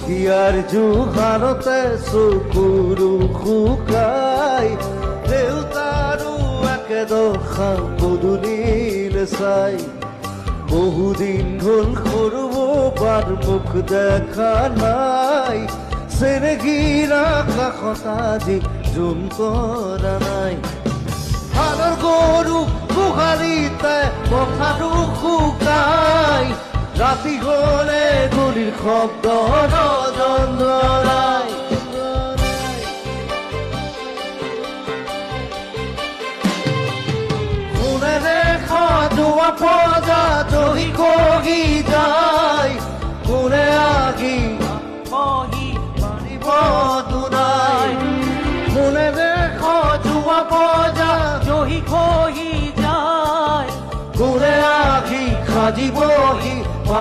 হিয়াৰ জোহাৰতে চকুৰো শুকাই দেউতাৰো একেদশা পদূলিলে চাই বহুদিন হ'ল সৰু বাৰ মুখ দেখা নাই চেনেহীৰা কাষত আজি জোন কৰা নাই হালৰ গৰু গোহালিতে পথাৰো শুকাই ৰাতি হ'লে গুলিৰ শব্দ নজৰাই সোণেৰে সজোৱা প্ৰজা দহি কগি যায়